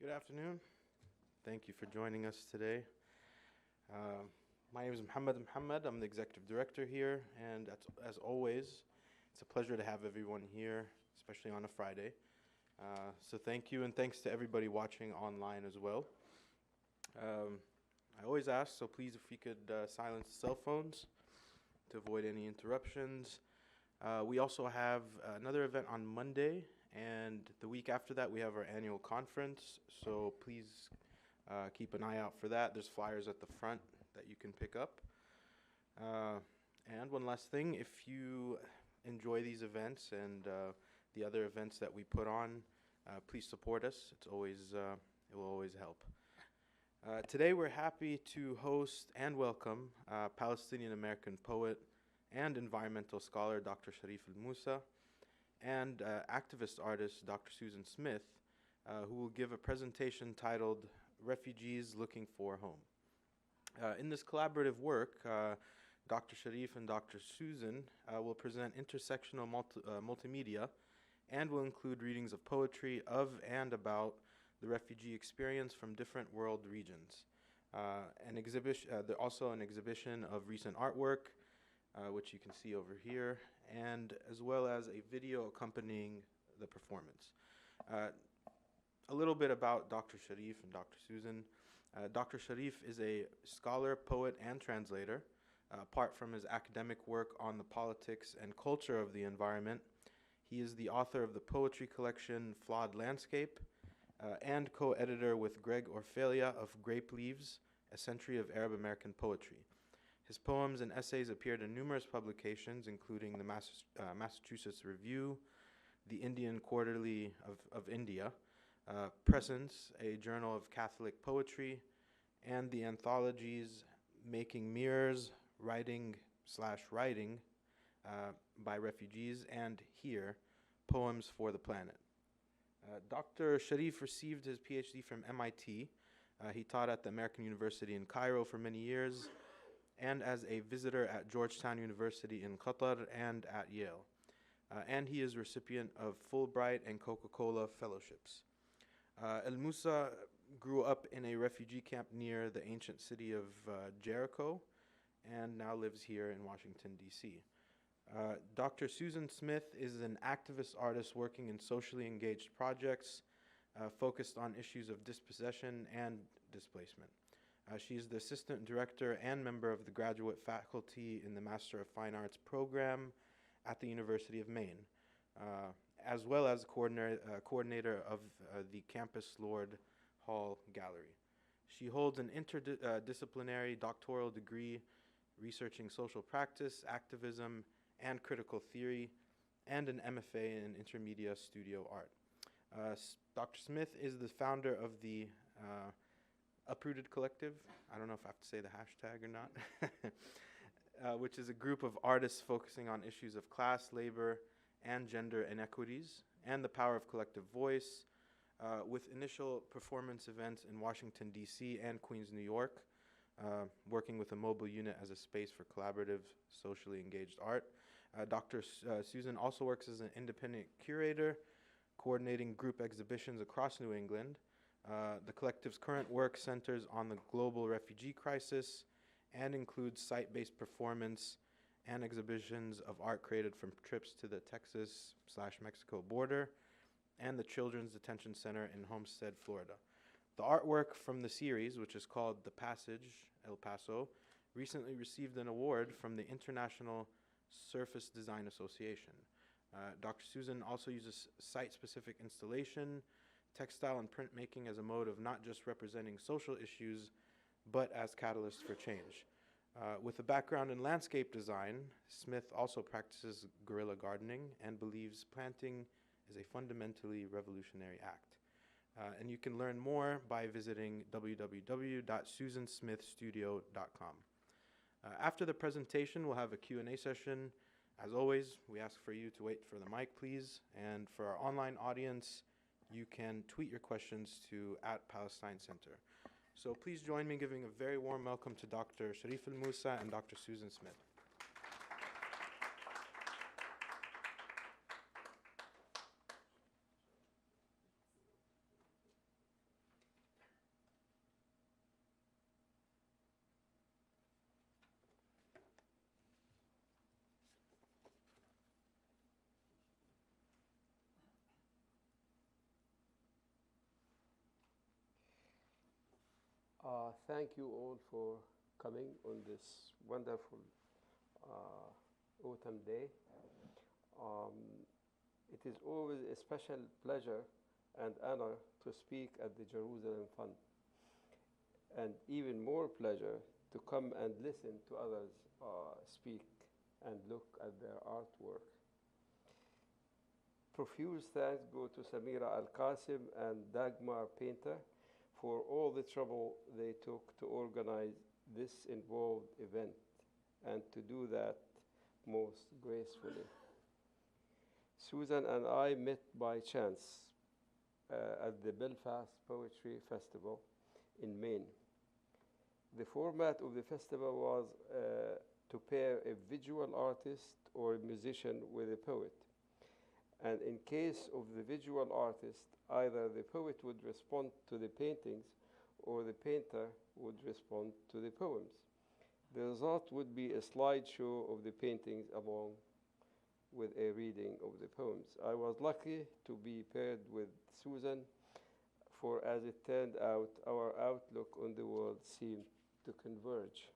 Good afternoon. Thank you for joining us today. My name is Muhammad. I'm the executive director here, and as always, it's a pleasure to have everyone here, especially on a Friday. So thank you, and thanks to everybody watching online as well. I always ask, so please, if you could silence the cell phones to avoid any interruptions. We also have another event on Monday, and the week after that, we have our annual conference. So please keep an eye out for that. There's flyers at the front that you can pick up. And one last thing, if you enjoy these events and the other events that we put on, please support us. It will always help. Today, we're happy to host and welcome Palestinian-American poet and environmental scholar Dr. Sharif Elmusa and activist artist Dr. Susan Smith, who will give a presentation titled Refugees Looking for a Home. In this collaborative work, Dr. Sharif and Dr. Susan will present intersectional multimedia and will include readings of poetry of and about the refugee experience from different world regions. There's also an exhibition of recent artwork, which you can see over here, and as well as a video accompanying the performance. A little bit about Dr. Sharif and Dr. Susan. Dr. Sharif is a scholar, poet, and translator. Apart from his academic work on the politics and culture of the environment, he is the author of the poetry collection Flawed Landscape and co-editor with Greg Orfaglia of Grape Leaves, A Century of Arab American Poetry. His poems and essays appeared in numerous publications, including the Massachusetts Review, the Indian Quarterly of India, Presence, a journal of Catholic poetry, and the anthologies Making Mirrors, Writing by Refugees, and Here, Poems for the Planet. Dr. Sharif received his PhD from MIT. He taught at the American University in Cairo for many years, and as a visitor at Georgetown University in Qatar and at Yale. And he is recipient of Fulbright and Coca-Cola fellowships. Elmusa grew up in a refugee camp near the ancient city of Jericho and now lives here in Washington, D.C. Dr. Susan Smith is an activist artist working in socially engaged projects focused on issues of dispossession and displacement. She is the assistant director and member of the graduate faculty in the Master of Fine Arts program at the University of Maine, as well as coordinator of the Campus Lord Hall Gallery. She holds an interdisciplinary doctoral degree researching social practice, activism, and critical theory, and an MFA in intermedia studio art. Dr. Smith is the founder of the Uprooted Collective. I don't know if I have to say the hashtag or not, which is a group of artists focusing on issues of class, labor, and gender inequities, and the power of collective voice, with initial performance events in Washington, D.C. and Queens, New York, working with a mobile unit as a space for collaborative, socially engaged art. Dr. Susan also works as an independent curator, coordinating group exhibitions across New England. The collective's current work centers on the global refugee crisis and includes site-based performance and exhibitions of art created from trips to the Texas/Mexico border and the Children's Detention Center in Homestead, Florida. The artwork from the series, which is called The Passage, El Paso, recently received an award from the International Surface Design Association. Dr. Susan also uses site-specific installation, textile and printmaking as a mode of not just representing social issues, but as catalysts for change. With a background in landscape design, Smith also practices guerrilla gardening and believes planting is a fundamentally revolutionary act. And you can learn more by visiting www.susansmithstudio.com. After the presentation, we'll have a Q&A session. As always, we ask for you to wait for the mic, please. And for our online audience, you can tweet your questions to @PalestineCenter. So please join me in giving a very warm welcome to Dr. Sharif Elmusa and Dr. Susan Smith. Thank you all for coming on this wonderful autumn day. Um, it is always a special pleasure and honor to speak at the Jerusalem Fund, and even more pleasure to come and listen to others speak and look at their artwork. Profuse thanks go to Samira Al-Qasim and Dagmar Painter for all the trouble they took to organize this involved event and to do that most gracefully. Susan and I met by chance at the Belfast Poetry Festival in Maine. The format of the festival was to pair a visual artist or a musician with a poet. And in case of the visual artist, either the poet would respond to the paintings or the painter would respond to the poems. The result would be a slideshow of the paintings along with a reading of the poems. I was lucky to be paired with Susan, for as it turned out, our outlook on the world seemed to converge.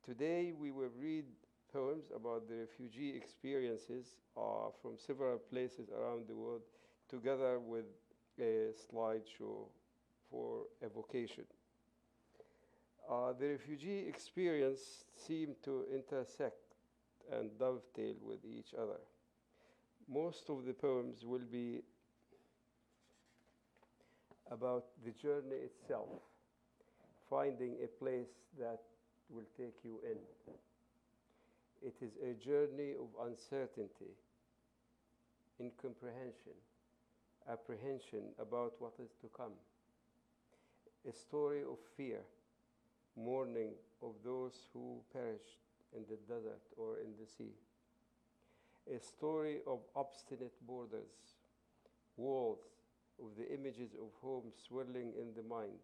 Today we will read poems about the refugee experiences from several places around the world, together with a slideshow for evocation. The refugee experience seemed to intersect and dovetail with each other. Most of the poems will be about the journey itself, finding a place that will take you in. It is a journey of uncertainty, incomprehension, apprehension about what is to come. A story of fear, mourning of those who perished in the desert or in the sea. A story of obstinate borders, walls, of the images of home swirling in the mind,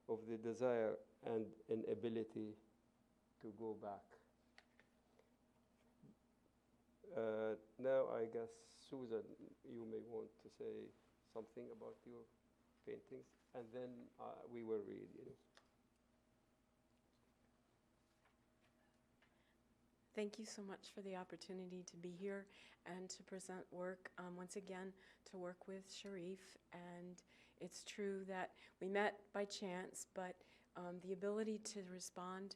of the desire and inability to go back. Now I guess, Susan, you may want to say something about your paintings, and then we will read. Thank you so much for the opportunity to be here and to present work, once again, to work with Sharif. And it's true that we met by chance, but the ability to respond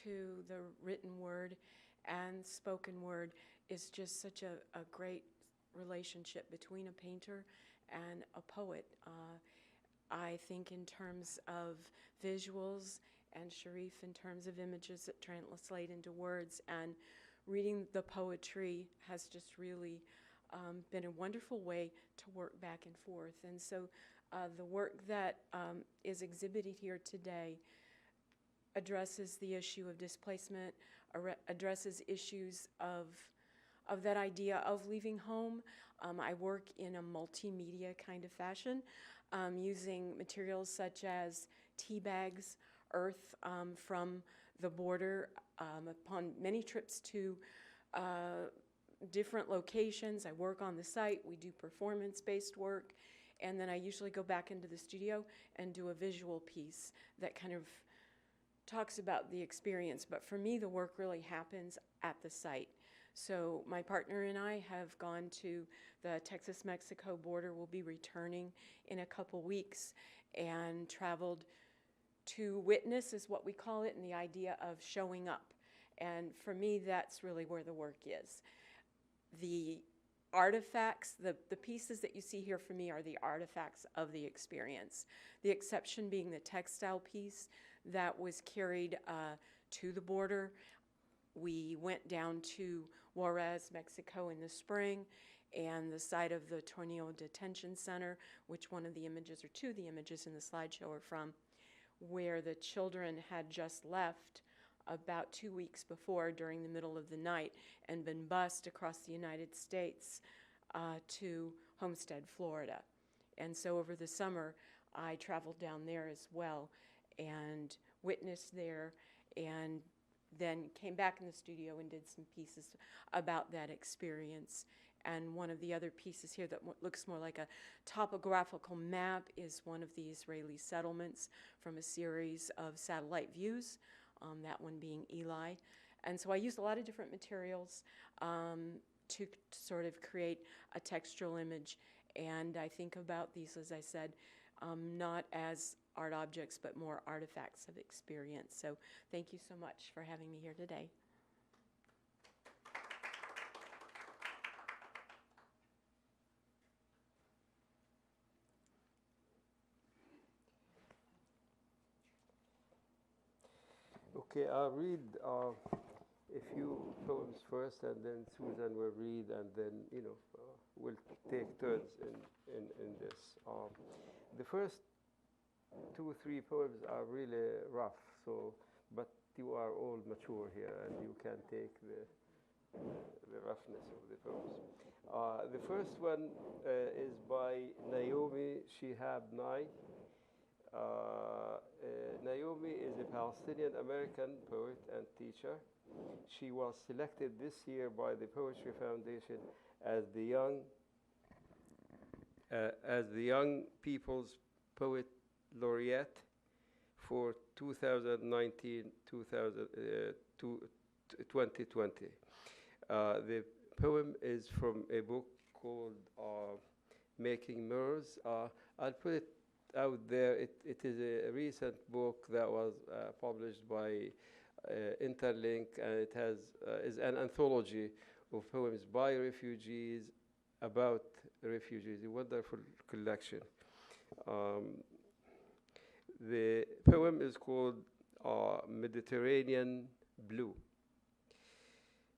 to the written word and spoken word is just such a great relationship between a painter and a poet. I think in terms of visuals, and Sharif in terms of images that translate into words, and reading the poetry has just really been a wonderful way to work back and forth. And so the work that is exhibited here today addresses the issue of displacement, addresses issues of that idea of leaving home. I work in a multimedia kind of fashion, using materials such as tea bags, earth from the border, upon many trips to different locations. I work on the site, we do performance-based work, and then I usually go back into the studio and do a visual piece that kind of talks about the experience. But for me, the work really happens at the site. So my partner and I have gone to the Texas-Mexico border. We'll be returning in a couple weeks, and traveled to witness, is what we call it, and the idea of showing up. And for me, that's really where the work is. The artifacts, the pieces that you see here for me are the artifacts of the experience. The exception being the textile piece that was carried to the border. We went down to Juarez, Mexico in the spring, and the site of the Tornillo Detention Center, which one of the images, or two of the images in the slideshow are from, where the children had just left about 2 weeks before during the middle of the night and been bused across the United States to Homestead, Florida. And so over the summer, I traveled down there as well and witnessed there, and then came back in the studio and did some pieces about that experience. And one of the other pieces here that looks more like a topographical map is one of the Israeli settlements from a series of satellite views, that one being Eli. And so I used a lot of different materials to sort of create a textural image. And I think about these, as I said, not as art objects, but more artifacts of experience. So thank you so much for having me here today. Okay, I'll read a few poems first, and then Susan will read, and then, we'll take turns in this. The first 2 or 3 poems are really rough, but you are all mature here, and you can take the roughness of the poems. The first one is by Naomi Shihab Nye. Naomi is a Palestinian-American poet and teacher. She was selected this year by the Poetry Foundation as the Young People's Poet Laureate for 2019-2020. The poem is from a book called Making Mirrors. I'll put it out there. It is a recent book that was published by Interlink, and it is an anthology of poems by refugees about refugees. A wonderful collection. The poem is called Mediterranean Blue.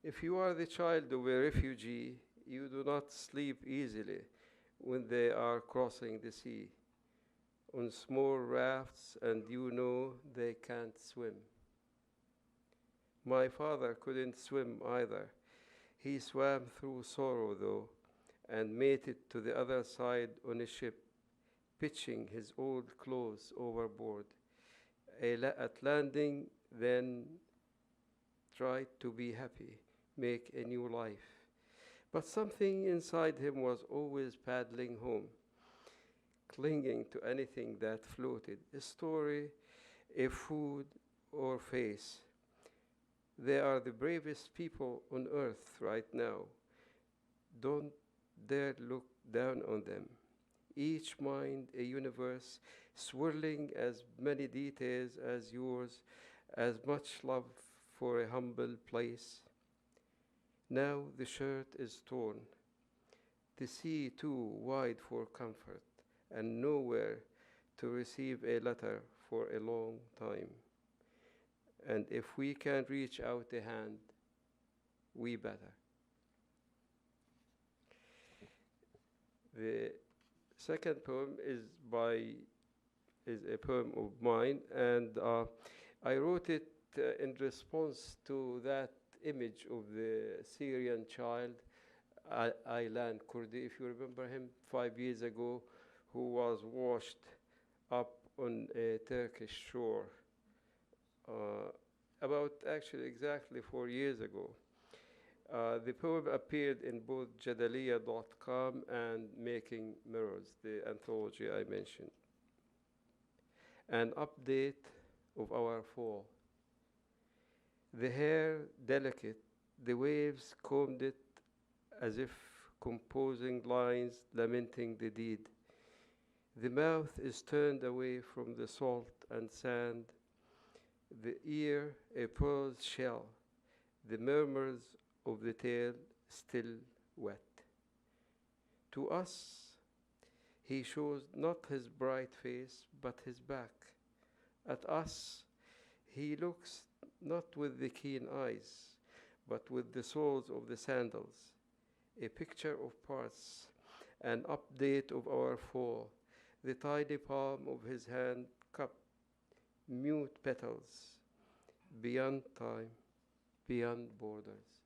If you are the child of a refugee, you do not sleep easily when they are crossing the sea on small rafts, and you know they can't swim. My father couldn't swim either. He swam through sorrow, though, and made it to the other side on a ship, pitching his old clothes overboard. At landing, then tried to be happy, make a new life. But something inside him was always paddling home, clinging to anything that floated, a story, a food, or face. They are the bravest people on earth right now. Don't dare look down on them. Each mind a universe, swirling as many details as yours, as much love for a humble place. Now the shirt is torn, the sea too wide for comfort, and nowhere to receive a letter for a long time. And if we can't reach out a hand, we better. The second poem is a poem of mine, and I wrote it in response to that image of the Syrian child, Aylan Kurdi, if you remember him, 5 years ago, who was washed up on a Turkish shore, about actually exactly 4 years ago. The poem appeared in both Jadaliya.com and Making Mirrors, the anthology I mentioned. An update of our fall. The hair delicate, the waves combed it as if composing lines lamenting the deed. The mouth is turned away from the salt and sand, the ear a pearl's shell, the murmurs of the tale still wet. To us, he shows not his bright face, but his back. At us, he looks not with the keen eyes, but with the soles of the sandals. A picture of parts, an update of our fall, the tiny palm of his hand cupped, mute petals, beyond time, beyond borders.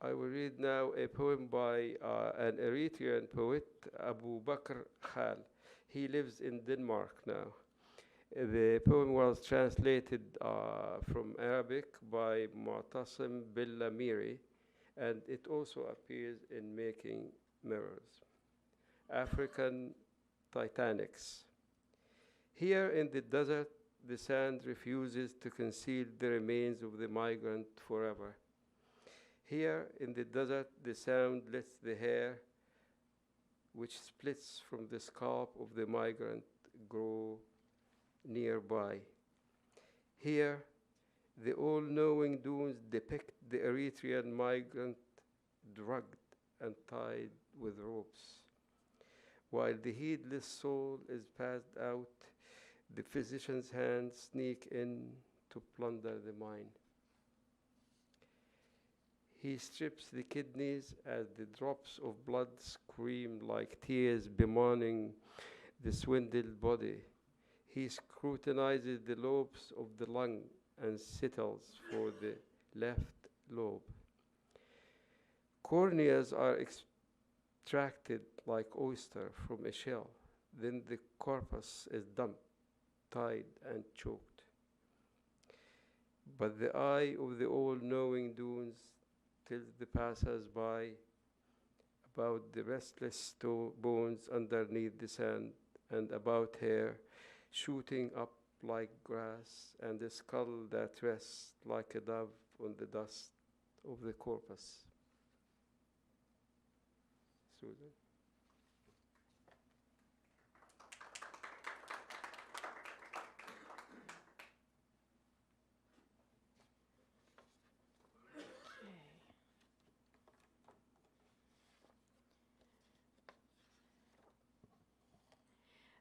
I will read now a poem by an Eritrean poet, Abu Bakr Khal. He lives in Denmark now. The poem was translated from Arabic by Mu'tasim Billamiri, and it also appears in Making Mirrors. African Titanics. Here in the desert, the sand refuses to conceal the remains of the migrant forever. Here in the desert, the sound lets the hair, which splits from the scalp of the migrant, grow nearby. Here, the all-knowing dunes depict the Eritrean migrant drugged and tied with ropes. While the heedless soul is passed out, the physician's hands sneak in to plunder the mind. He strips the kidneys as the drops of blood scream like tears bemoaning the swindled body. He scrutinizes the lobes of the lung and settles for the left lobe. Corneas are extracted like oyster from a shell. Then the corpus is dumped, tied and choked. But the eye of the all-knowing dunes tells the passers-by about the restless bones underneath the sand and about hair shooting up like grass and a skull that rests like a dove on the dust of the corpus. Susan?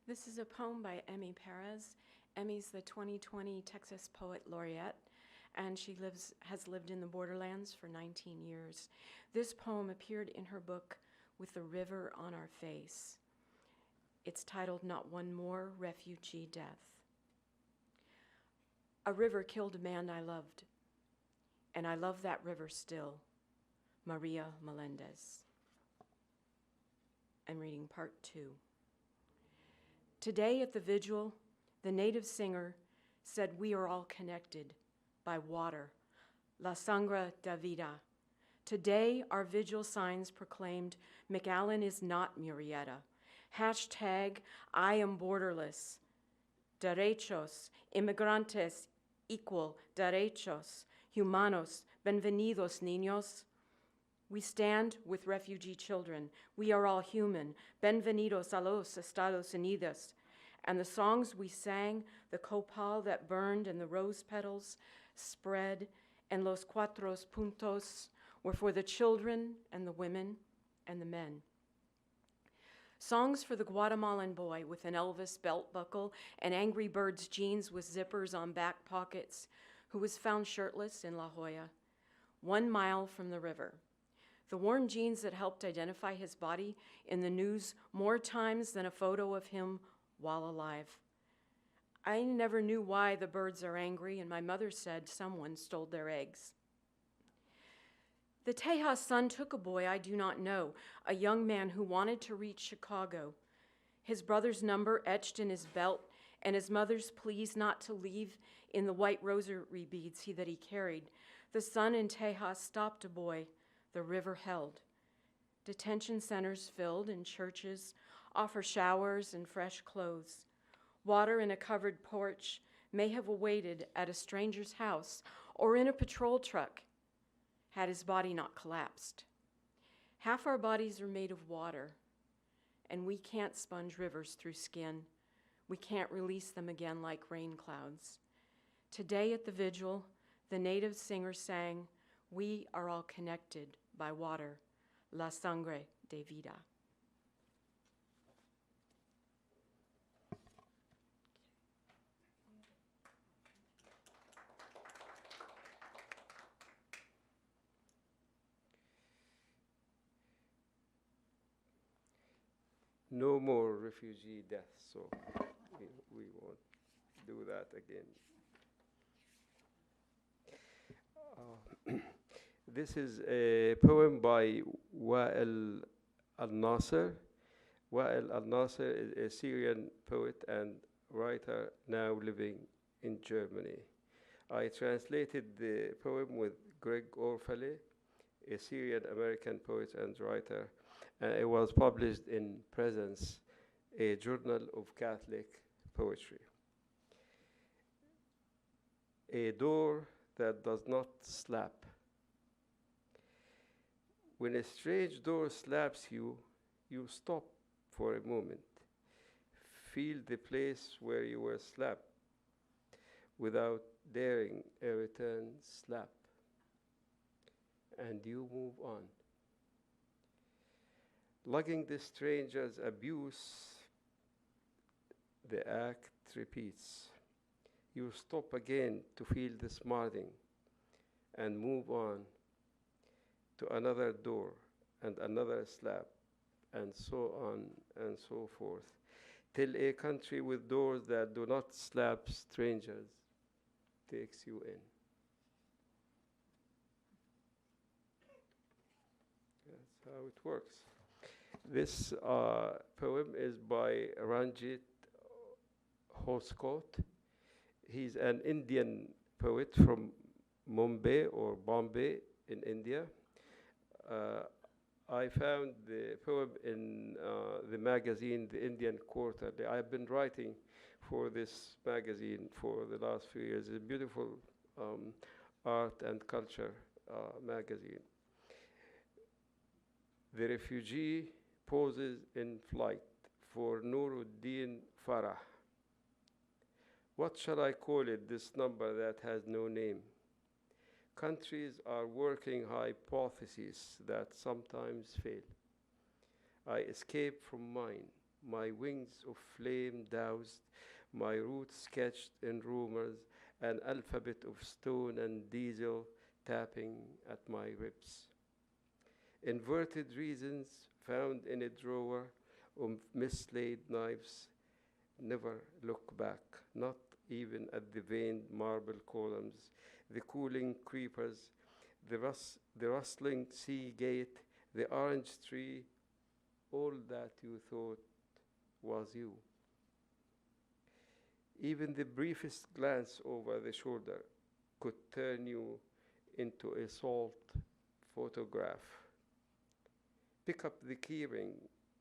This is a poem by Emmy Perez. Emmy's the 2020 Texas Poet Laureate, and she has lived in the borderlands for 19 years. This poem appeared in her book, With the River on Our Face. It's titled Not One More Refugee Death. A river killed a man I loved, and I love that river still. Maria Melendez. I'm reading part 2. Today at the vigil, the native singer said we are all connected by water, la sangre da vida. Today, our vigil signs proclaimed McAllen is not Murrieta. Hashtag I am borderless. Derechos, inmigrantes equal derechos, humanos, bienvenidos niños. We stand with refugee children. We are all human. Bienvenidos a los Estados Unidos. And the songs we sang, the copal that burned and the rose petals spread, and los cuatros puntos were for the children and the women and the men. Songs for the Guatemalan boy with an Elvis belt buckle and Angry Birds jeans with zippers on back pockets, who was found shirtless in La Jolla, 1 mile from the river. The worn jeans that helped identify his body in the news more times than a photo of him while alive. I never knew why the birds are angry, and my mother said someone stole their eggs. The Tejas son took a boy I do not know, a young man who wanted to reach Chicago. His brother's number etched in his belt, and his mother's pleas not to leave in the white rosary beads that he carried. The son in Tejas stopped a boy. The river held. Detention centers filled and churches offer showers and fresh clothes. Water in a covered porch may have awaited at a stranger's house or in a patrol truck had his body not collapsed. Half our bodies are made of water, and we can't sponge rivers through skin. We can't release them again like rain clouds. Today at the vigil, the native singer sang, we are all connected by water, la sangre de vida. No more refugee deaths, so we won't do that again. This is a poem by Wa'il al-Nasser. Wa'il al-Nasser is a Syrian poet and writer now living in Germany. I translated the poem with Greg Orfale, a Syrian-American poet and writer, and it was published in Presence, a journal of Catholic poetry. A door that does not slap. When a strange door slaps you, you stop for a moment. Feel the place where you were slapped without daring a return slap. And you move on. Lugging the stranger's abuse, the act repeats. You stop again to feel the smarting and move on to another door and another slap, and so on and so forth, till a country with doors that do not slap strangers takes you in. That's how it works. This poem is by Ranjit Hoskot. He's an Indian poet from Mumbai or Bombay in India. I found the poem in the magazine, The Indian Quarterly. I've been writing for this magazine for the last few years. It's a beautiful art and culture magazine. The refugee poses in flight for Nuruddin Farah. What shall I call it, this number that has no name? Countries are working hypotheses that sometimes fail. I escape from mine, my wings of flame doused, my roots sketched in rumors, an alphabet of stone and diesel tapping at my ribs. Inverted reasons found in a drawer of mislaid knives. Never look back, not even at the veined marble columns, the cooling creepers, the rustling sea gate, the orange tree, all that you thought was you. Even the briefest glance over the shoulder could turn you into a salt photograph. Pick up the keyring,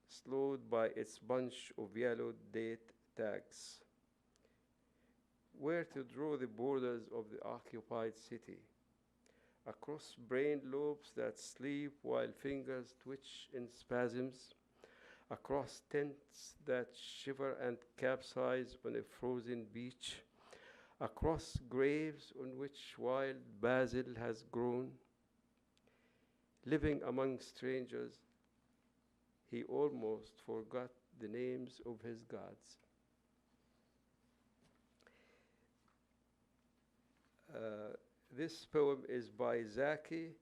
slowed by its bunch of yellow date tags. Where to draw the borders of the occupied city? Across brain lobes that sleep while fingers twitch in spasms, across tents that shiver and capsize on a frozen beach, across graves on which wild basil has grown. Living among strangers, he almost forgot the names of his gods. This poem is by Zaki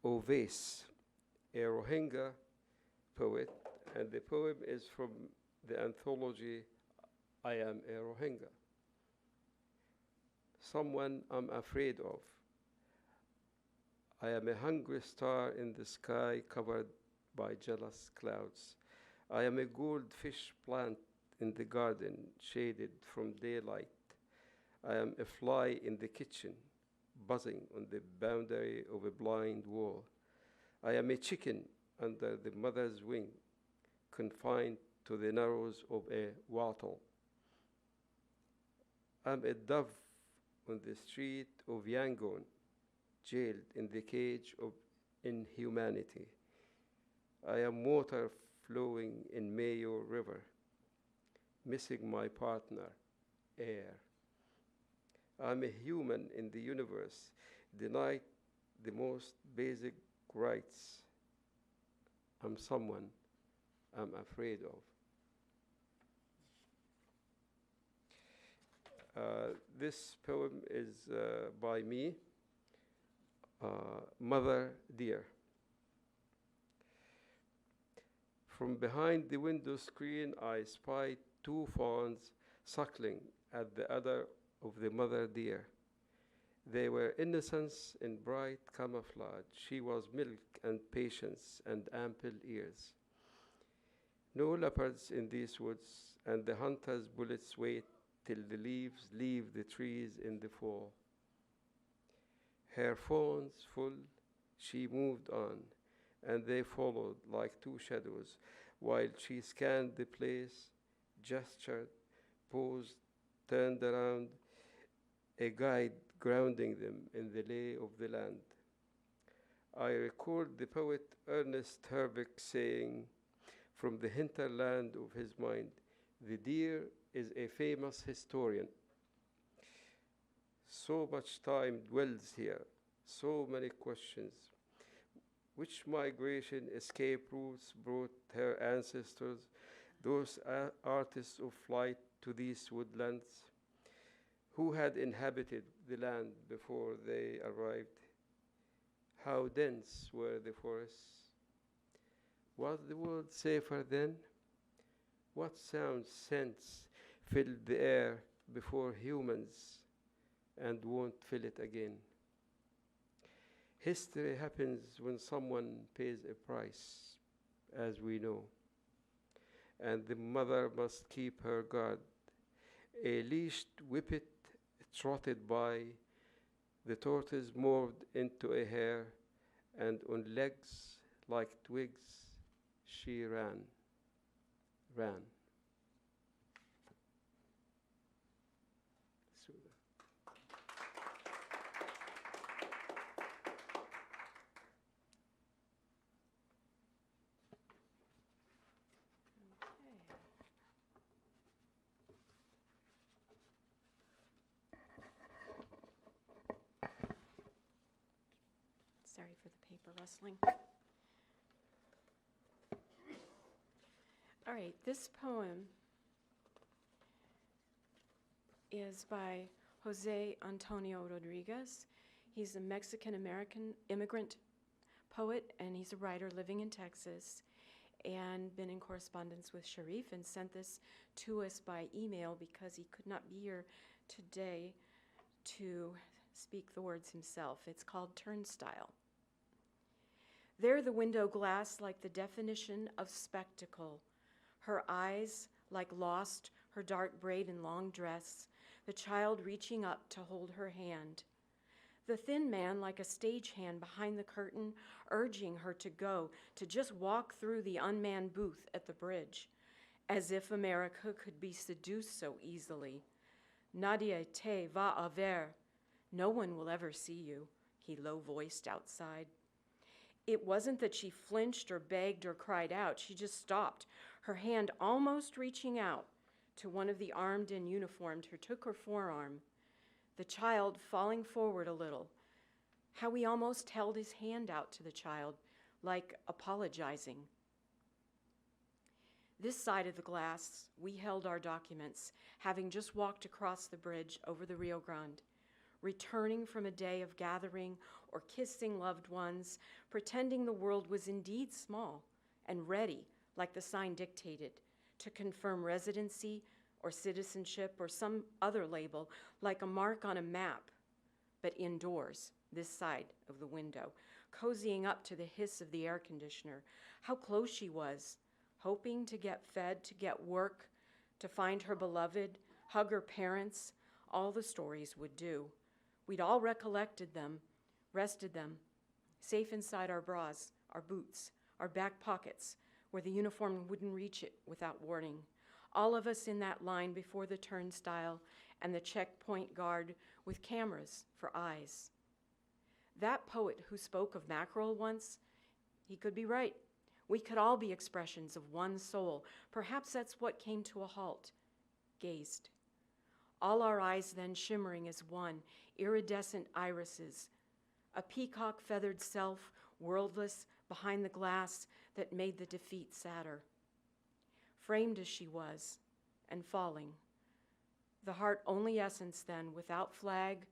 Owais, a Rohingya poet, and the poem is from the anthology I Am a Rohingya. Someone I'm afraid of. I am a hungry star in the sky covered by jealous clouds. I am a goldfish plant in the garden shaded from daylight. I am a fly in the kitchen, buzzing on the boundary of a blind wall. I am a chicken under the mother's wing, confined to the narrows of a wattle. I'm a dove on the street of Yangon, jailed in the cage of inhumanity. I am water flowing in Mayo River, missing my partner, air. I'm a human in the universe, denied the most basic rights. I'm someone I'm afraid of. This poem is by me, Mother Dear. From behind the window screen, I spied two fawns suckling at the udder of the mother deer. They were innocence in bright camouflage. She was milk and patience and ample ears. No leopards in these woods, and the hunter's bullets wait till the leaves leave the trees in the fall. Her phones full, she moved on, and they followed like two shadows, while she scanned the place, gestured, paused, turned around, a guide grounding them in the lay of the land. I recall the poet Ernest Herbeck saying, from the hinterland of his mind, the deer is a famous historian. So much time dwells here, so many questions. Which migration escape routes brought her ancestors, those artists of flight, to these woodlands? Who had inhabited the land before they arrived? How dense were the forests? Was the world safer then? What sounds, scents filled the air before humans and won't fill it again? History happens when someone pays a price, as we know, and the mother must keep her guard. A leashed whippet trotted by, the tortoise morphed into a hare, and on legs like twigs she ran. Sorry for the paper rustling. All right, this poem is by Jose Antonio Rodriguez. He's a Mexican-American immigrant poet, and he's a writer living in Texas and been in correspondence with Sharif and sent this to us by email because he could not be here today to speak the words himself. It's called Turnstile. There the window glass like the definition of spectacle, her eyes like lost, her dark braid and long dress, the child reaching up to hold her hand. The thin man like a stagehand behind the curtain, urging her to go, to just walk through the unmanned booth at the bridge, as if America could be seduced so easily. Nadie te va a ver. No one will ever see you, he low-voiced outside. It wasn't that she flinched or begged or cried out. She just stopped, her hand almost reaching out to one of the armed and uniformed who took her forearm. The child falling forward a little. How he almost held his hand out to the child, like apologizing. This side of the glass, we held our documents, having just walked across the bridge over the Rio Grande, returning from a day of gathering or kissing loved ones, pretending the world was indeed small and ready, like the sign dictated, to confirm residency or citizenship or some other label, like a mark on a map, but indoors, this side of the window, cozying up to the hiss of the air conditioner. How close she was, hoping to get fed, to get work, to find her beloved, hug her parents. All the stories would do. We'd all recollected them, rested them, safe inside our bras, our boots, our back pockets, where the uniform wouldn't reach it without warning. All of us in that line before the turnstile and the checkpoint guard with cameras for eyes. That poet who spoke of mackerel once, he could be right. We could all be expressions of one soul. Perhaps that's what came to a halt, gazed. All our eyes then shimmering as one, iridescent irises, a peacock feathered self, worldless, behind the glass that made the defeat sadder. Framed as she was, and falling, the heart only essence then, without flag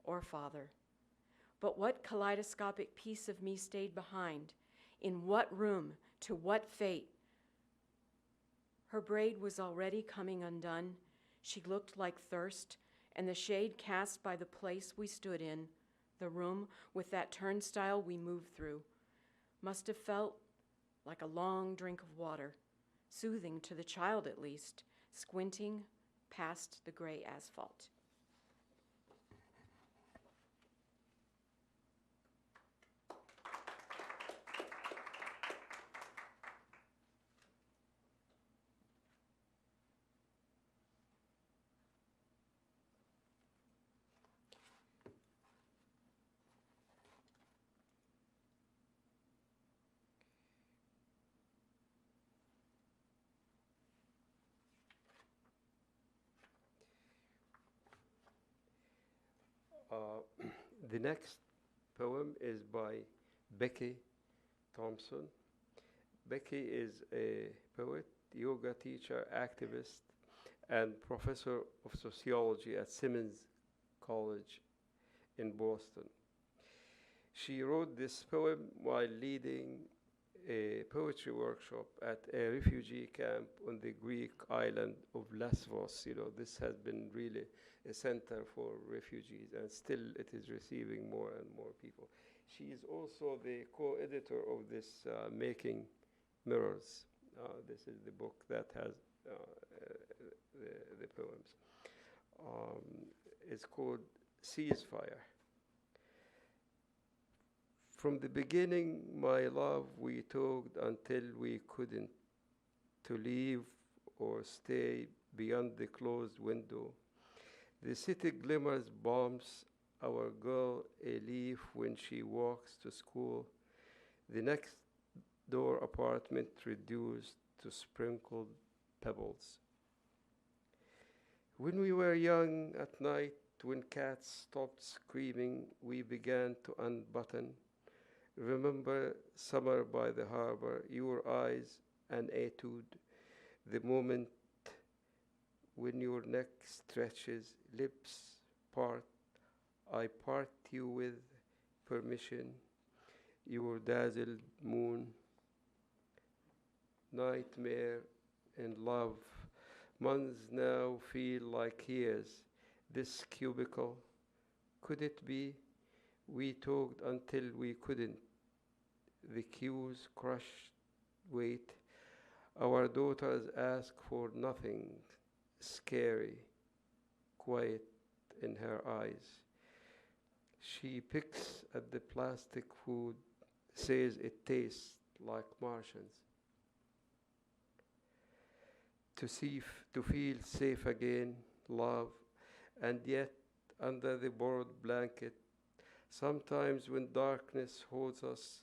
or father. But what kaleidoscopic piece of me stayed behind? In what room? To what fate? Her braid was already coming undone. She looked like thirst, and the shade cast by the place we stood in, the room with that turnstile we moved through, must have felt like a long drink of water, soothing to the child at least, squinting, past the gray asphalt. The next poem is by Becky Thompson. Becky is a poet, yoga teacher, activist, and professor of sociology at Simmons College in Boston. She wrote this poem while leading a poetry workshop at a refugee camp on the Greek island of Lesbos. This has been really a center for refugees, and still it is receiving more and more people. She is also the co-editor of this Making Mirrors. This is the book that has the poems. It's called Ceasefire. From the beginning, my love, we talked until we couldn't, to leave or stay beyond the closed window. The city glimmers bombs our girl a leaf when she walks to school. The next door apartment reduced to sprinkled pebbles. When we were young at night, when cats stopped screaming, we began to unbutton. Remember summer by the harbor, your eyes an etude, the moment when your neck stretches, lips part, I part you with permission, your dazzled moon, nightmare and love. Months now feel like years. This cubicle, could it be? We talked until we couldn't. The cues crushed weight. Our daughters ask for nothing. Scary, quiet in her eyes. She picks at the plastic food, says it tastes like Martians. To feel safe again, love, and yet under the borrowed blanket, sometimes when darkness holds us,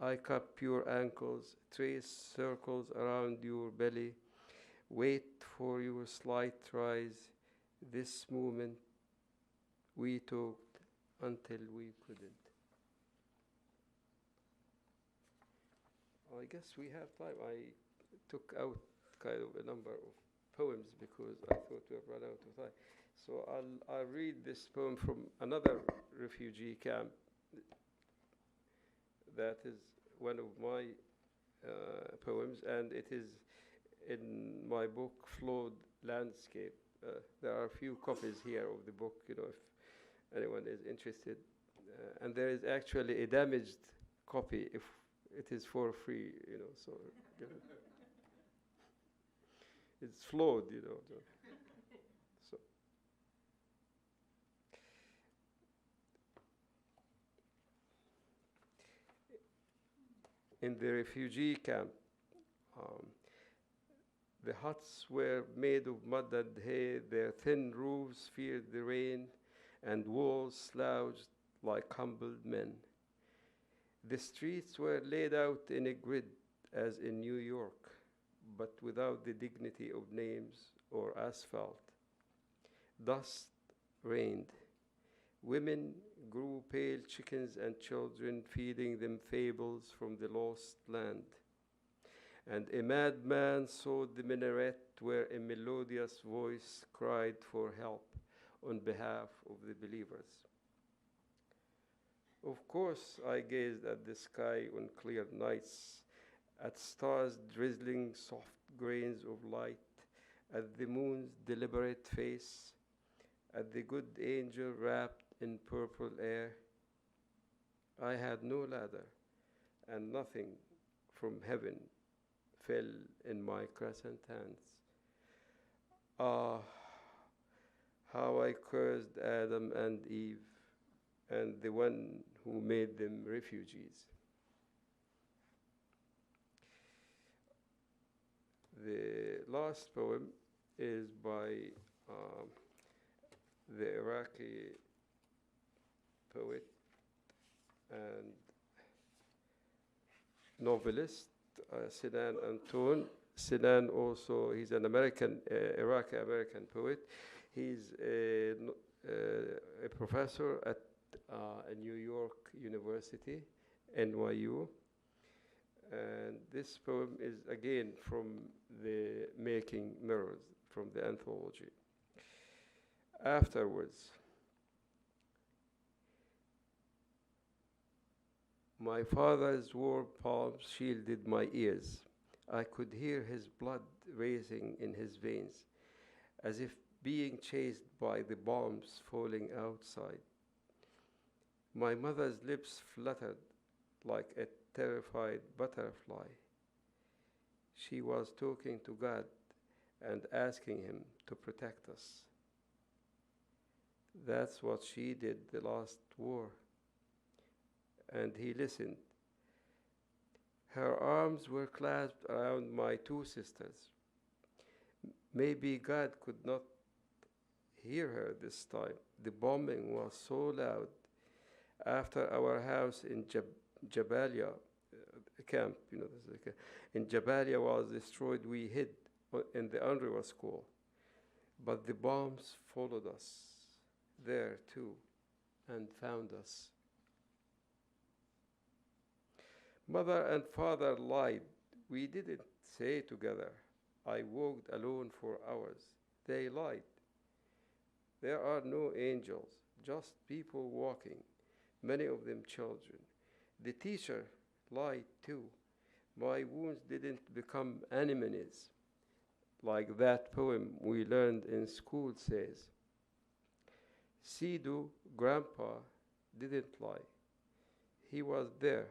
I cup your ankles, trace circles around your belly, wait for your slight rise, this moment we talked until we couldn't. I guess we have time. I took out kind of a number of poems because I thought we have run out of time. So I'll read this poem from another refugee camp that is one of my poems, and it is in my book, Flawed Landscape. There are a few copies here of the book, if anyone is interested. And there is actually a damaged copy if it is for free, so it's flawed, So in the refugee camp, the huts were made of mud and hay, their thin roofs feared the rain, and walls slouched like humbled men. The streets were laid out in a grid as in New York, but without the dignity of names or asphalt. Dust reigned. Women grew pale chickens and children, feeding them fables from the lost land. And a madman sawed the minaret where a melodious voice cried for help on behalf of the believers. Of course, I gazed at the sky on clear nights, at stars drizzling soft grains of light, at the moon's deliberate face, at the good angel wrapped in purple air. I had no ladder, and nothing from heaven fell in my crescent hands. Ah, how I cursed Adam and Eve and the one who made them refugees. The last poem is by the Iraqi poet and novelist Sinan Antoun. Sinan also, he's an American, Iraqi-American poet. He's a professor at New York University, NYU. And this poem is again from the Making Mirrors, from the anthology. Afterwards, my father's warm palms shielded my ears. I could hear his blood racing in his veins, as if being chased by the bombs falling outside. My mother's lips fluttered like a terrified butterfly. She was talking to God and asking him to protect us. That's what she did the last war. And he listened. Her arms were clasped around my two sisters. Maybe God could not hear her this time. The bombing was so loud. After our house in Jabalia camp, in Jabalia was destroyed, we hid in the Unruh school. But the bombs followed us there too and found us. Mother and father lied. We didn't say together. I walked alone for hours. They lied. There are no angels, just people walking, many of them children. The teacher lied too. My wounds didn't become anemones, like that poem we learned in school says. Sidhu, Grandpa, didn't lie. He was there,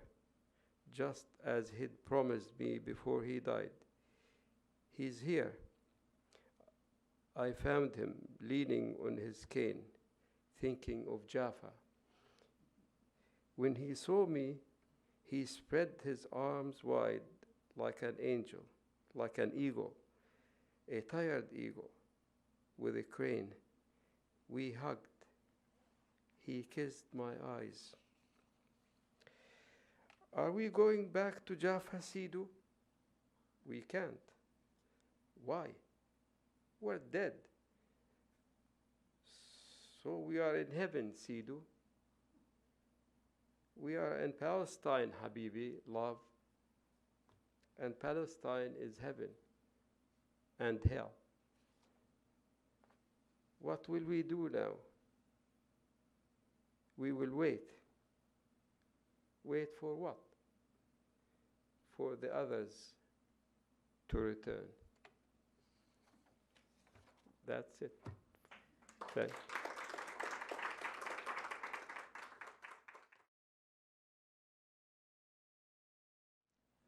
just as he'd promised me before he died. He's here. I found him leaning on his cane, thinking of Jaffa. When he saw me, he spread his arms wide like an angel, like an eagle, a tired eagle with a crane. We hugged. He kissed my eyes. Are we going back to Jaffa, Sidhu? We can't. Why? We're dead. So we are in heaven, Sidhu. We are in Palestine, Habibi, love. And Palestine is heaven and hell. What will we do now? We will wait. Wait for what? For the others to return. That's it. Thanks.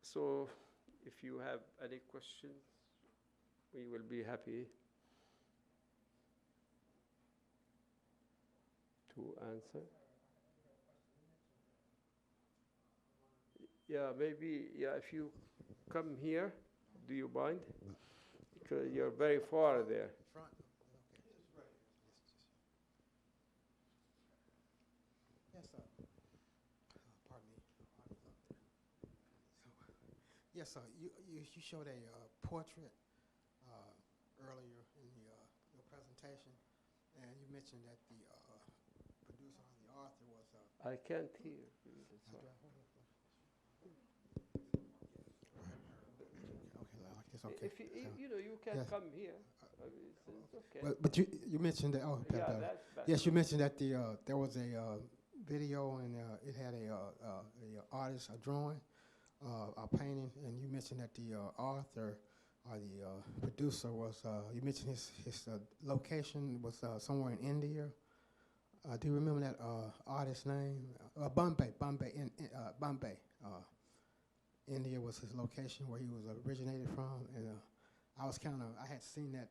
So, if you have any questions, we will be happy to answer. Yeah, maybe, if you come here, do you mind? Because you're very far there. Front? Okay. Yes, sir. Pardon me. Yes, sir. You showed a portrait earlier in your presentation, and you mentioned that the producer or the author was. I can't hear. Okay. If you can Yes. come here. It's okay. But you mentioned that. Oh, Yeah, better. that's better. Yes, you mentioned that there was a video and it had a artist, a drawing, a painting, and you mentioned that the author or the producer was. You mentioned his location was somewhere in India. Do you remember that artist's name? Bombay. India was his location where he was originated from, and I had seen that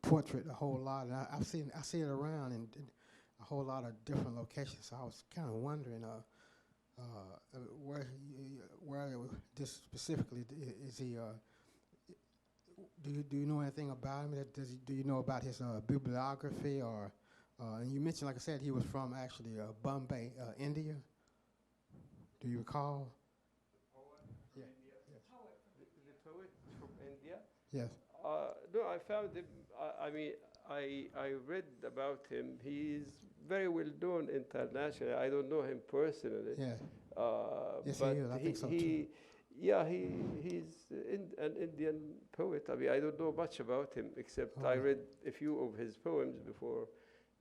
portrait a whole lot, and I see it around in a whole lot of different locations. So I was kind of wondering where this specifically is he. Do you know anything about him? Do you know about his bibliography or? And you mentioned, like I said, he was from actually Bombay, India. Do you recall? The poet from India. Yes. No, I found him. I mean, I read about him. He's very well known internationally. I don't know him personally. Yeah. Yes, but he is. I think so too. Yeah, he's an Indian poet. I mean, I don't know much about him except I read a few of his poems before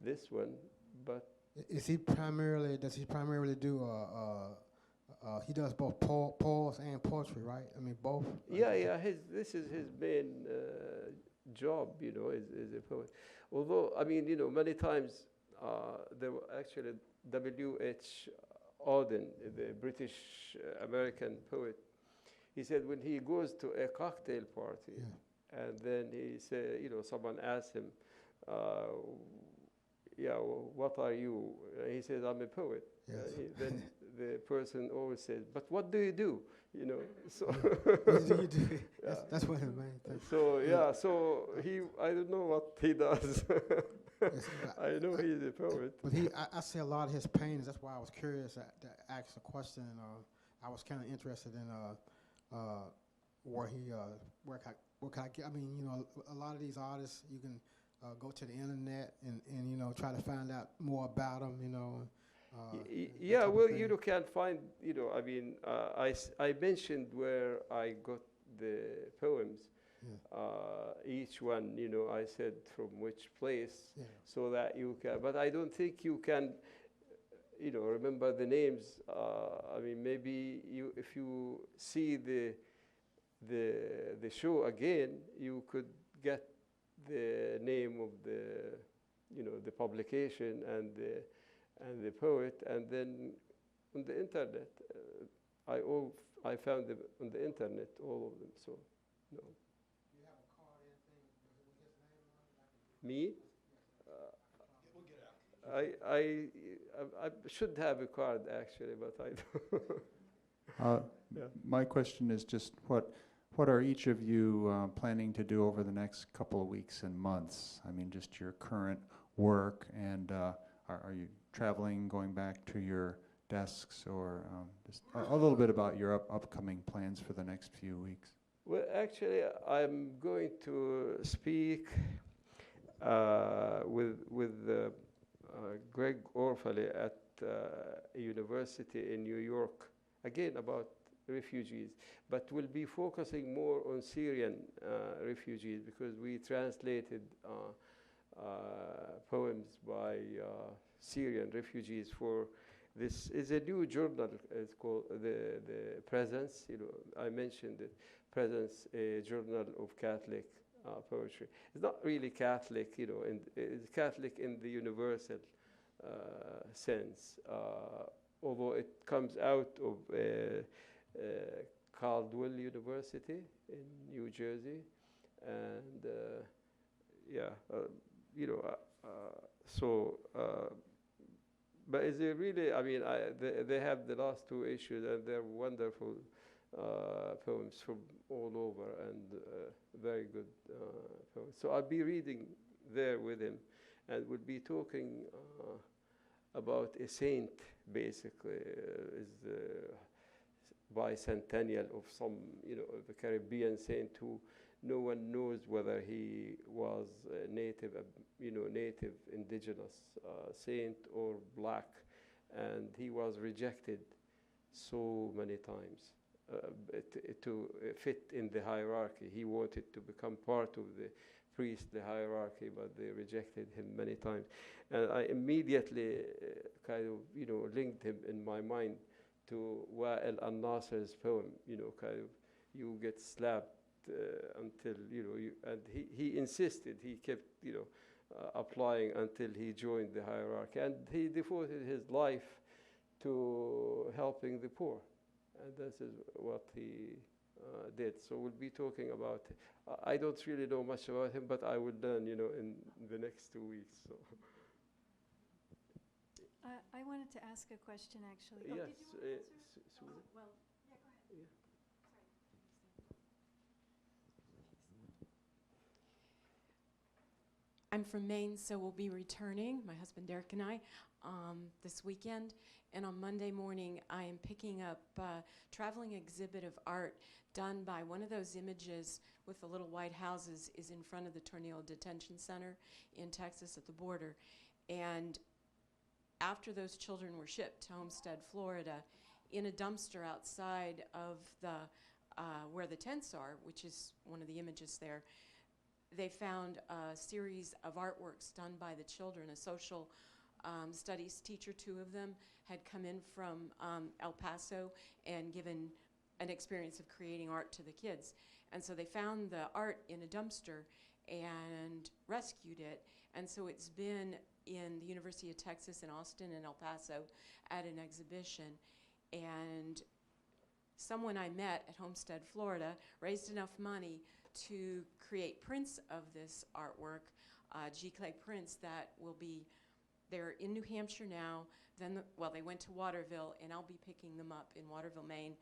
this one. But Does he primarily do? He does both poems and poetry, right? I mean, both. yeah. This is his main job, is a poet. Although, I mean, many times there were actually W.H. Auden, the British-American poet. He said when he goes to a cocktail party, and then he said, someone asked him, what are you? He says, I'm a poet. Yes. Then the person always says, but what do you do? So What do you do? That's what his main thing. so so I don't know what he does. Yes, I know he's a poet. But I see a lot of his paintings. That's why I was curious to ask the question. I was kind of interested in where can I get? I mean, a lot of these artists, you can go to the internet and try to find out more about them. Yeah, well, you can find. I mean, I mentioned where I got the poems. Each one, I said from which place, so that you can. But I don't think you can, remember the names. I mean, maybe if you see the show again, you could get the name of the publication and the poet, and then on the internet, I found them on the internet, all of them. So, no. Me? I should have a card actually, but I don't. My question is just what are each of you planning to do over the next couple of weeks and months? I mean, just your current work, and are you traveling, going back to your desks, or just a little bit about your upcoming plans for the next few weeks? Well, actually, I'm going to speak with Greg Orfaley at a university in New York, again about refugees, but we'll be focusing more on Syrian refugees, because we translated poems by Syrian refugees for this is a new journal. It's called the Presence. I mentioned it. Presence, a journal of Catholic poetry. It's not really Catholic, it's Catholic in the universal sense, although it comes out of Caldwell University in New Jersey, and but is it really? I mean, they have the last two issues, and they're wonderful poems from all over, and very good poems. So I'll be reading there with him, and we'll be talking about a saint, basically, is the bicentennial of some, the Caribbean saint who no one knows whether he was a native indigenous saint or black, and he was rejected so many times to fit in the hierarchy. He wanted to become part of the priestly hierarchy, but they rejected him many times. And I immediately kind of linked him in my mind to Wa'il al-Nasser's poem, kind of, you get slapped until, and he insisted, he kept, applying until he joined the hierarchy. And he devoted his life to helping the poor. And this is what he did. So we'll be talking about. I don't really know much about him, but I will learn, in the next 2 weeks. So. I wanted to ask a question, actually. Yes, Did you want to answer? Susan. Well, Yeah, go ahead. Yeah. I'm from Maine, so we'll be returning, my husband Derek and I, this weekend. And on Monday morning, I am picking up a traveling exhibit of art done by one of those images with the little white houses is in front of the Tornillo Detention Center in Texas at the border. And after those children were shipped to Homestead, Florida, in a dumpster outside of the where the tents are, which is one of the images there, they found a series of artworks done by the children. A social studies teacher, 2 of them, had come in from El Paso and given an experience of creating art to the kids. And so they found the art in a dumpster and rescued it. And so it's been in the University of Texas in Austin and El Paso at an exhibition. And someone I met at Homestead, Florida, raised enough money to create prints of this artwork, G-clay prints that will be, they're in New Hampshire now. Then, they went to Waterville, and I'll be picking them up in Waterville, Maine,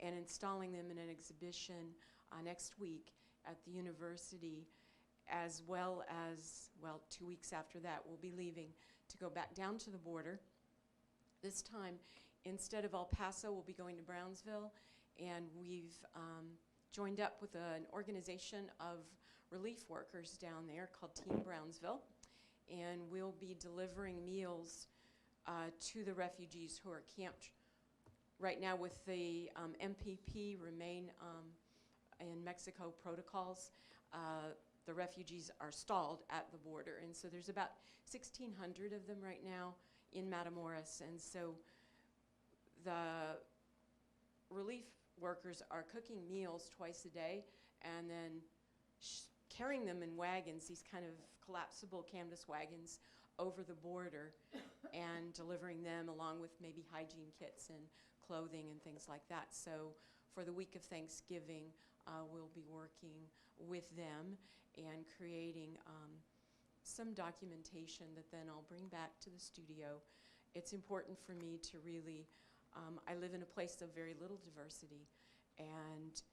and installing them in an exhibition next week at the university, as well as, 2 weeks after that, we'll be leaving to go back down to the border. This time, instead of El Paso, we'll be going to Brownsville, and we've joined up with an organization of relief workers down there called Team Brownsville, and we'll be delivering meals to the refugees who are camped right now with the MPP Remain in Mexico protocols. The refugees are stalled at the border, and so there's about 1,600 of them right now in Matamoros, and so the relief workers are cooking meals twice a day and then carrying them in wagons, these kind of collapsible canvas wagons, over the border and delivering them along with maybe hygiene kits and clothing and things like that. So for the week of Thanksgiving, we'll be working with them and creating some documentation that then I'll bring back to the studio. It's important for me to really, I live in a place of very little diversity, and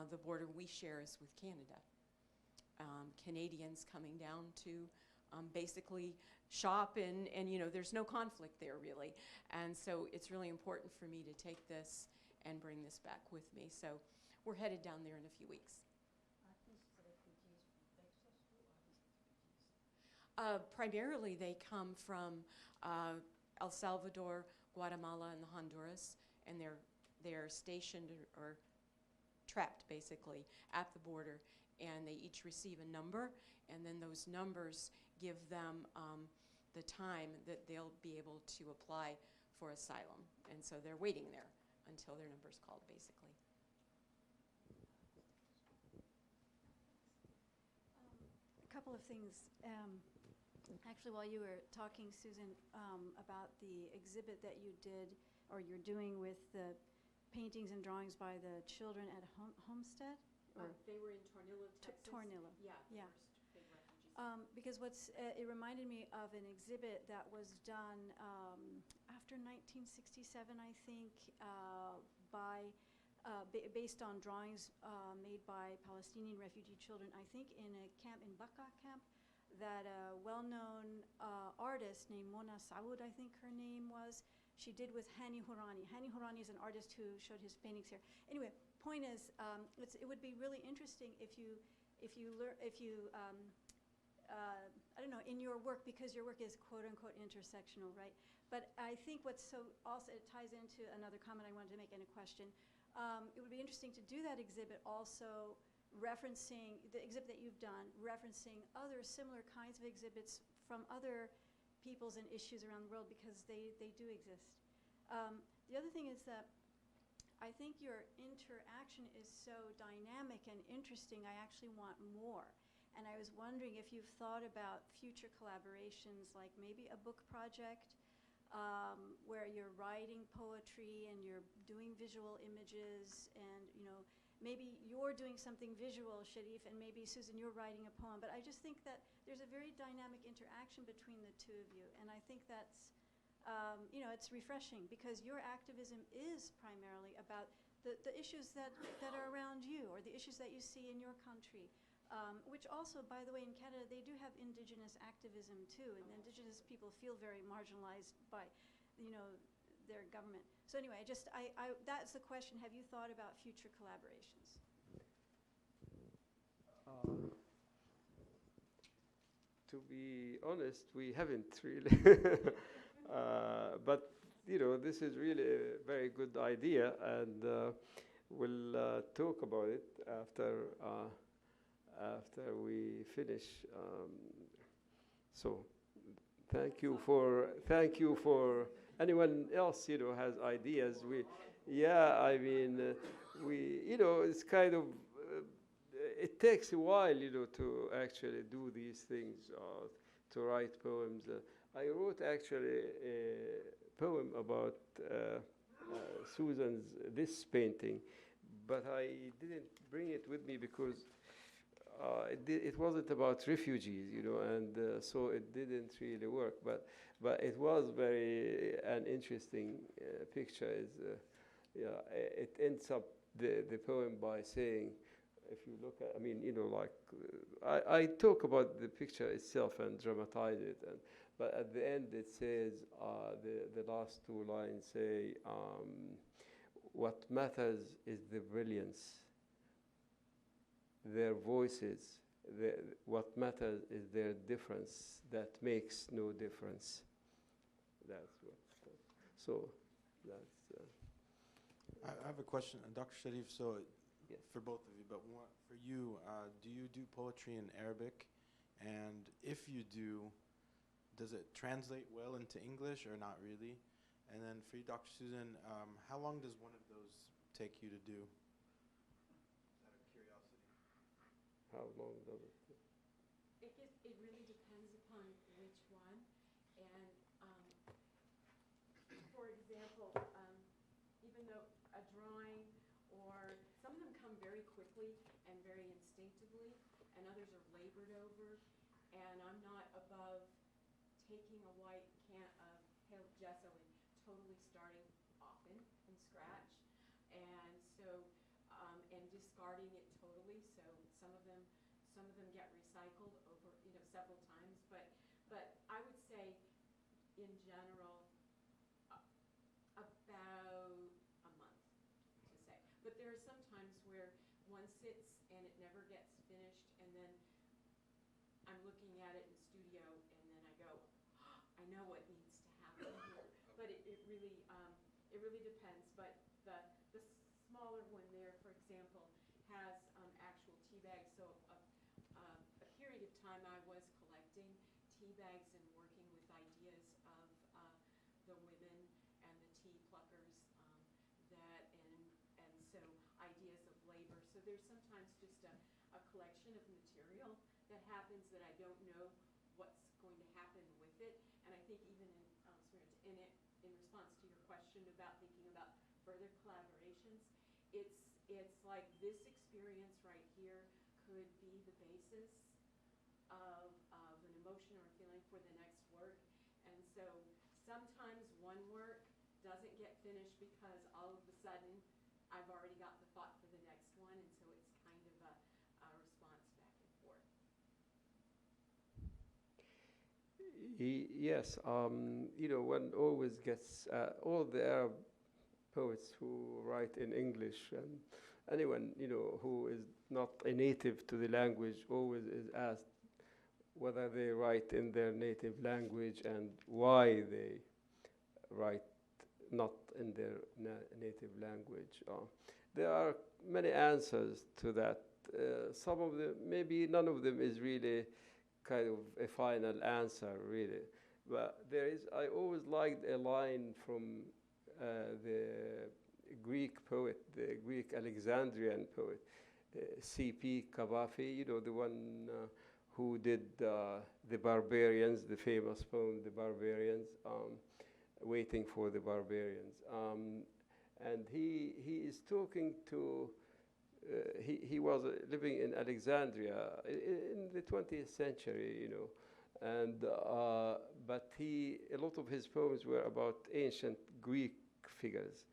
the border we share is with Canada. Canadians coming down to basically shop and there's no conflict there really. And so it's really important for me to take this and bring this back with me. So we're headed down there in a few weeks. Primarily they come from El Salvador, Guatemala, and Honduras, and they're stationed or trapped basically at the border, and they each receive a number, and then those numbers give them the time that they'll be able to apply for asylum. And so they're waiting there until their number's called, basically. A couple of things. Actually, while you were talking, Susan, about the exhibit that you did or you're doing with the paintings and drawings by the children at Homestead? Or They were in Tornillo, Texas. Tornillo. Yeah, the Yeah. first big refugee Because it reminded me of an exhibit that was done after 1967, I think, based on drawings made by Palestinian refugee children, I think in a camp, in Baka camp, that a well-known artist named Mona Saoud, I think her name was, she did with Hani Hourani. Hani Hourani is an artist who showed his paintings here. Anyway, point is, it would be really interesting if you I don't know, in your work, because your work is quote-unquote intersectional, right? But I think what's so also, it ties into another comment I wanted to make and a question. It would be interesting to do that exhibit also referencing, the exhibit that you've done, referencing other similar kinds of exhibits from other peoples and issues around the world, because they do exist. The other thing is that I think your interaction is so dynamic and interesting, I actually want more. And I was wondering if you've thought about future collaborations, like maybe a book project where you're writing poetry and you're doing visual images, and maybe you're doing something visual, Sharif, and maybe, Susan, you're writing a poem. But I just think that there's a very dynamic interaction between the two of you. And I think that's, it's refreshing because your activism is primarily about the issues that are around you or the issues that you see in your country. Which also, by the way, in Canada, they do have indigenous activism too, and indigenous people feel very marginalized by, their government. So anyway, that's the question. Have you thought about future collaborations? To be honest, we haven't really. But, this is really a very good idea, and we'll talk about it after we finish. So thank you for anyone else, has ideas. It's kind of, it takes a while, to actually do these things, to write poems. I wrote actually a poem about Susan's, this painting, but I didn't bring it with me because it wasn't about refugees, and so it didn't really work. But it was an interesting picture. It ends up the poem by saying, if you look at, I talk about the picture itself and dramatize it, but at the end it says, the last two lines say, what matters is the brilliance, their voices, what matters is their difference, that makes no difference. That's what, so that's... I have a question, Dr. Sharif, so Yes. for both of you, but for you, do you do poetry in Arabic? And if you do, does it translate well into English or not really? And then for you, Dr. Susan, how long does one of those take you to do? Out of curiosity. How long does it take? It really depends upon which one. And for example, even though a drawing or some of them come very quickly and very instinctively, and others are labored over. And I'm not above taking a white can of pale gesso and totally starting often from scratch, and so and discarding it totally. So some of them get recycled over several times. But I would say in general about a month to say. But there are some times where one sits and it never gets finished, and then I'm looking at it in the studio, and then I go, oh, I know what needs to happen here. But it really depends. But the smaller one there, for example, has actual tea bags. So a period of time I was collecting tea bags and working with ideas of the women and the tea pluckers, and so ideas of labor. So there's sometimes just a collection of material that happens that I don't know what's going to happen with it. And I think even in response to your question about thinking about further collaborations, it's like this experience right here could be the basis of an emotion or feeling for the next work. And so sometimes one work doesn't get finished because all of a sudden I've already got the thought for the next one, and so it's kind of a response back and forth. Yes, one always gets, all the Arab poets who write in English, and anyone, who is not a native to the language always is asked whether they write in their native language and why they write not in their native language. There are many answers to that. Some of them, maybe none of them is really kind of a final answer, really. But I always liked a line from the Greek poet, the Greek Alexandrian poet, C.P. Kabafi, the one who did The Barbarians, the famous poem, The Barbarians, Waiting for the Barbarians. And he is talking to he was living in Alexandria in the 20th century, you know, and but a lot of his poems were about ancient Greek figures,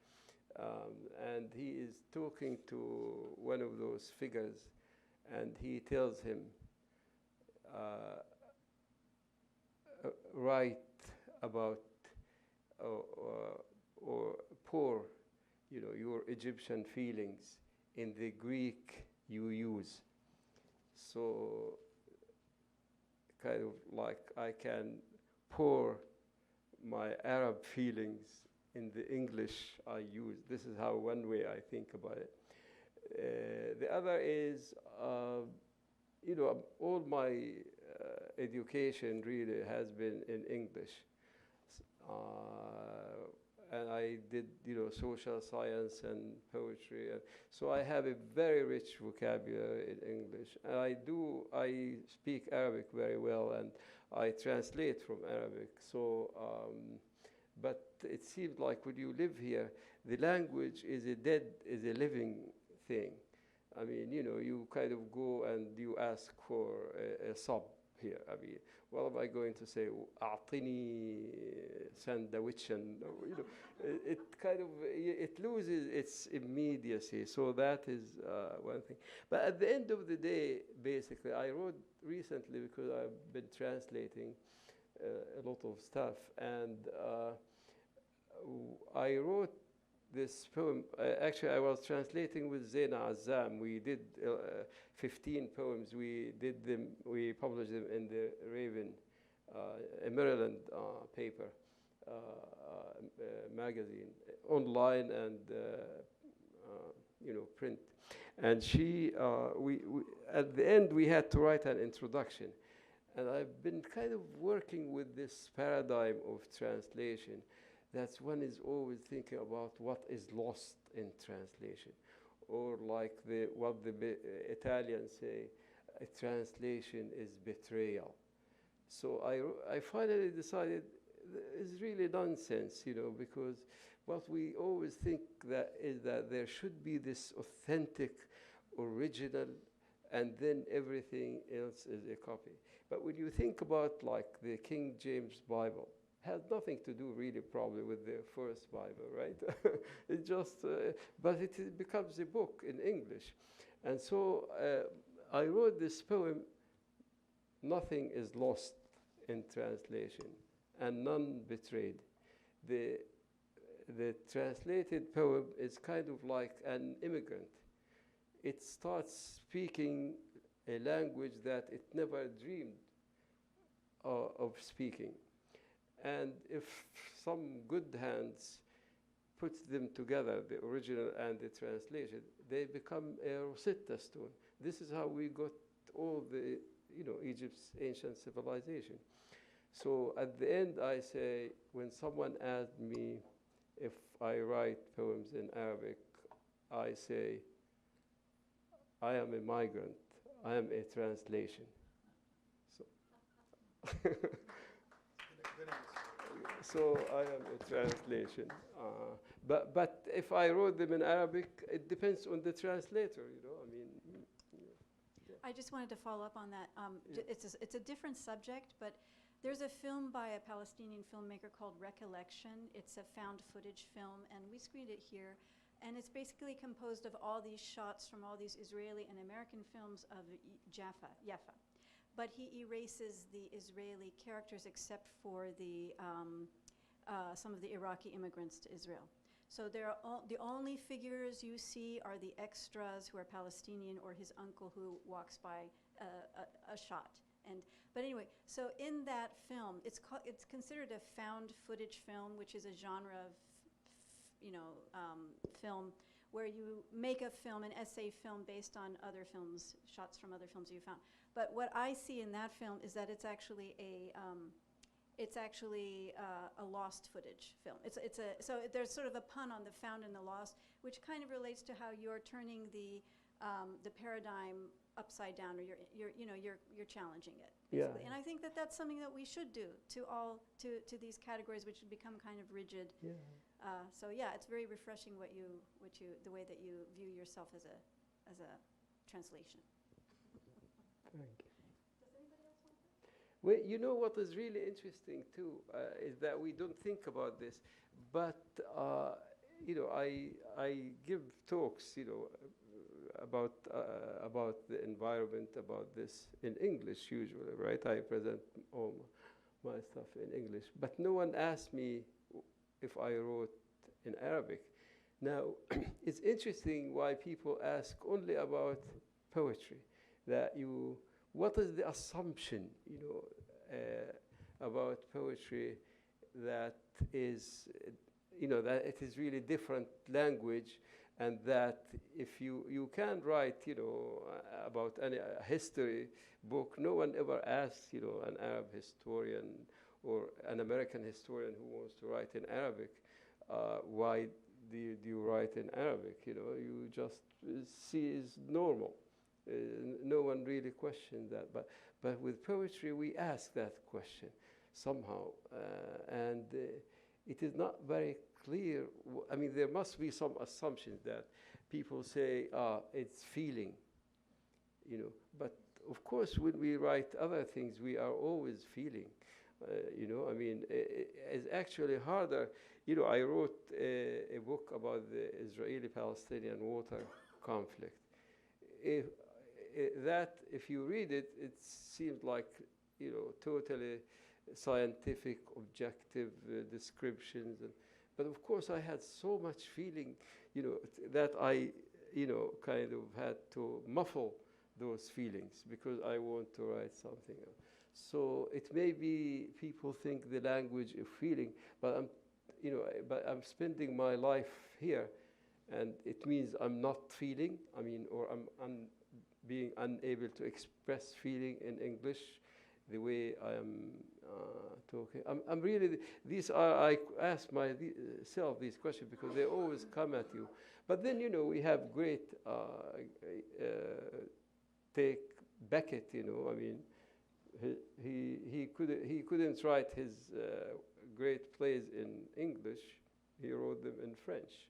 and he is talking to one of those figures, and he tells him, write about or pour, you know, your Egyptian feelings in the Greek you use. So kind of like I can pour my Arab feelings in the English I use. This is how one way I think about it. The other is, you know, all my education really has been in English. And I did, you know, social science and poetry. So I have a very rich vocabulary in English. And I speak Arabic very well, and I translate from Arabic. So, but it seems like when you live here, the language is a living thing. I mean, you know, you kind of go and you ask for a sub here. I mean, what am I going to say? أعطني sandwich, and you know, it kind of it loses its immediacy. So that is one thing. But at the end of the day, basically, I wrote recently because I've been translating a lot of stuff, and I wrote this poem. Actually, I was translating with Zaina Azzam. We did 15 poems. We published them in the Raven, a Maryland paper, magazine, online and you know, print. And she, we at the end we had to write an introduction, and I've been kind of working with this paradigm of translation. That's one is always thinking about what is lost in translation, or like what the Italians say, a translation is betrayal. So I finally decided it's really nonsense, you know, because what we always think that is that there should be this authentic, original, and then everything else is a copy. But when you think about like the King James Bible, has nothing to do really probably with the first Bible, right? It just, but it becomes a book in English. And so I wrote this poem, Nothing is Lost in Translation, and None Betrayed. The translated poem is kind of like an immigrant. It starts speaking a language that it never dreamed of speaking. And if some good hands put them together, the original and the translation, they become a Rosetta Stone. This is how we got all the, you know, Egypt's ancient civilization. So at the end, I say, when someone asked me if I write poems in Arabic, I say, I am a migrant. I am a translation. So. So I am a translation. But if I wrote them in Arabic, it depends on the translator, you know. I mean, yeah. I just wanted to follow up on that. Yeah. It's a different subject, but there's a film by a Palestinian filmmaker called Recollection. It's a found footage film, and we screened it here. And it's basically composed of all these shots from all these Israeli and American films of Jaffa. But he erases the Israeli characters except for the some of the Iraqi immigrants to Israel. So the only figures you see are the extras who are Palestinian or his uncle who walks by a shot. But anyway, so in that film, it's considered a found footage film, which is a genre of film where you make a film, an essay film based on other films, shots from other films you found. But what I see in that film is that it's actually a lost footage film. So there's sort of a pun on the found and the lost, which kind of relates to how you're turning the paradigm upside down, or you're challenging it, basically. Yeah. And I think that that's something that we should do to these categories, which have become kind of rigid. Yeah. So yeah, it's very refreshing the way that you view yourself as as a translation. Thank you. Well, you know what is really interesting too is that we don't think about this, but you know, I give talks, you know, about the environment, about this in English usually, right? I present all my stuff in English, but no one asked me if I wrote in Arabic. Now, it's interesting why people ask only about poetry. What is the assumption, you know, about poetry that is, you know, that it is really different language, and that if you can write, you know, about any history book, no one ever asks, you know, an Arab historian or an American historian who wants to write in Arabic, why do you write in Arabic? You know, you just see it's normal. No one really questioned that, but with poetry we ask that question somehow, and it is not very clear. I mean, there must be some assumptions that people say, it's feeling, you know. But of course, when we write other things, we are always feeling, you know. I mean, it's actually harder. You know, I wrote a book about the Israeli-Palestinian water conflict. If you read it, it seems like, you know, totally scientific, objective descriptions, but of course I had so much feeling, you know, that I, you know, kind of had to muffle those feelings because I want to write something else. So it may be people think the language of feeling, but I'm spending my life here, and it means I'm not feeling. I mean, or I'm being unable to express feeling in English the way I am talking. I'm really, I ask myself these questions because they always come at you. But then, you know, we have great, take Beckett, you know, I mean, he couldn't write his great plays in English. He wrote them in French.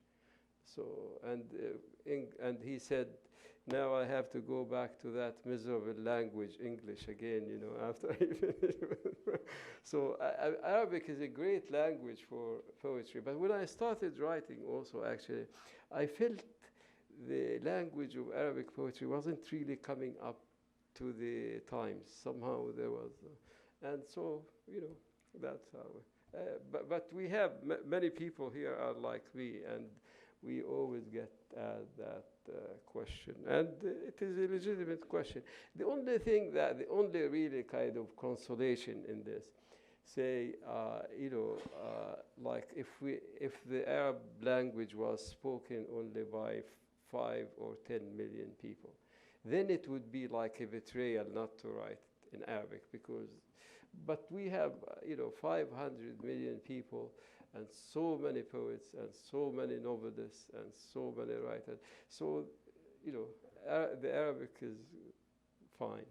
So, and he said, now I have to go back to that miserable language, English, again, you know, after I finish. So Arabic is a great language for poetry. But when I started writing also, actually, I felt the language of Arabic poetry wasn't really coming up to the times. Somehow there was, and so, you know, that's how. But we have, many people here are like me, and we always get that question, and it is a legitimate question. The only really kind of consolation in this, say, you know, like if the Arab language was spoken only by 5 or 10 million people, then it would be like a betrayal not to write in Arabic, but we have, you know, 500 million people, and so many poets, and so many novelists, and so many writers. So, you know, the Arabic is fine.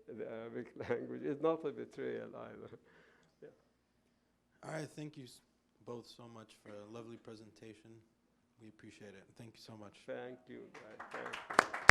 The Arabic language is not a betrayal either. Yeah. All right, thank you both so much for a lovely presentation. We appreciate it. Thank you so much. Thank you, guys. Thank you.